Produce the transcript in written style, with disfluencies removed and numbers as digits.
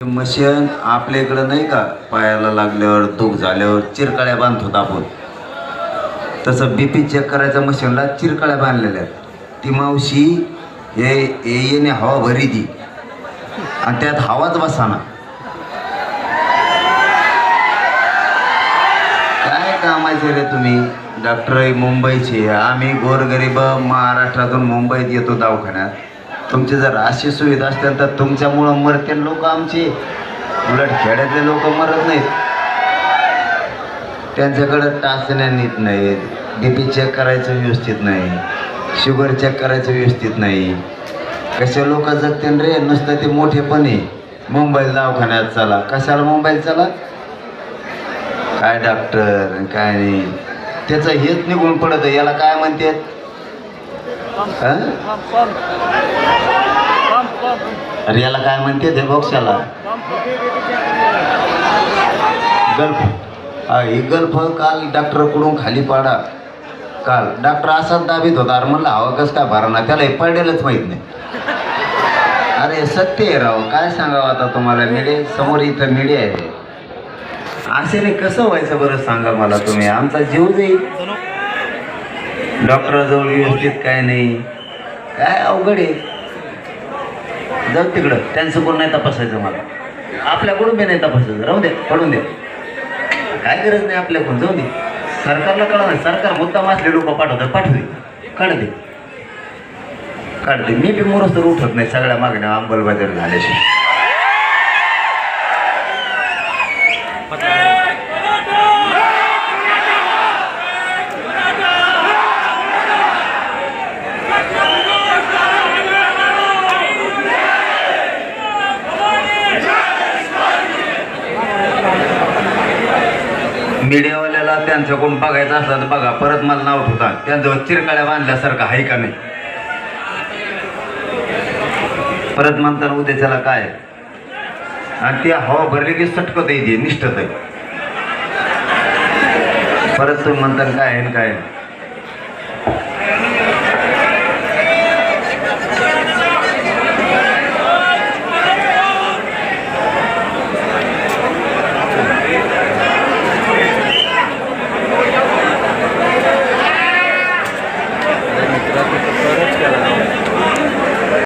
Machine आपल्या इकडं नाही का, पायाला लागल्यावर दुख झाल्यावर चिरकाळ्या बांधतो आपण, तसं बीपी चेक करायच्या मशीनला चिरकाळ्या बांधलेल्या आहेत. ती मावशी येणे हवा भरी ती आणि त्यात हवाच बसाना. काय कामाचे रे तुम्ही डॉक्टर मुंबईचे, आम्ही गोरगरीब महाराष्ट्रातून मुंबईत येतो दवाखान्यात. तुमची जर अशी सुविधा असतील तर तुमच्यामुळं मरते लोक आमची, उलट खेड्यातले लोक मरत नाहीत. त्यांच्याकडं टाचण्या नीट नाहीत, बीपी चेक करायचं व्यवस्थित नाही, शुगर चेक करायचं व्यवस्थित नाही. कसे लोक जगते रे, नुसतं ते मोठेपणे मुंबईला दवाखान्यात चला. कशाला मुंबईला चला, काय डॉक्टर काय नाही, त्याचं हेच निघून पडतं. याला काय म्हणतात, अरे याला काय म्हणते ते बॉक्साला गल्फ. ही गल्फ काल डॉक्टरकडून खाली पाडा. काल डॉक्टर असाच दाबीत होता. अरे म्हणलं हवा कसं काय भरणा, त्याला हे पडलेलंच माहीत नाही. अरे सत्य आहे राव, काय सांगावं आता तुम्हाला. मीडिया समोर इथं मीडिया आहे, असे नाही कसं व्हायचं बरं सांगा मला तुम्ही. आमचा जीव जाईल. डॉक्टराजवळ व्यवस्थित काय नाही, काय अवघड आहे. जाऊ तिकडं, त्यांचं कोण नाही तपासायचं मला, आपल्याकडून बी नाही तपासायचं. राहू दे, पडून दे, काय गरज नाही आपल्याकडून. जाऊ दे, सरकारला कळलं नाही. सरकार मुद्दाम असले लोक पाठवतात, पाठवू दे, काढ दे. मी बी मोरस तर उठत नाही सगळ्या मागण्या अंमलबजावणी झाल्याशिवाय. मीडियावाल्याला त्यांच्याकडून बघायचं असलं तर बघा, परत मला नाव ठेवता. त्यांच्यावर चिरकाळ्या बांधल्यासारखं आहे का नाही, परत म्हणताना उद्याच्याला काय. आणि ती हवा भरली की सटकत येते, निष्ठत आहे. परत तुम्ही म्हणताना काय आहे काय.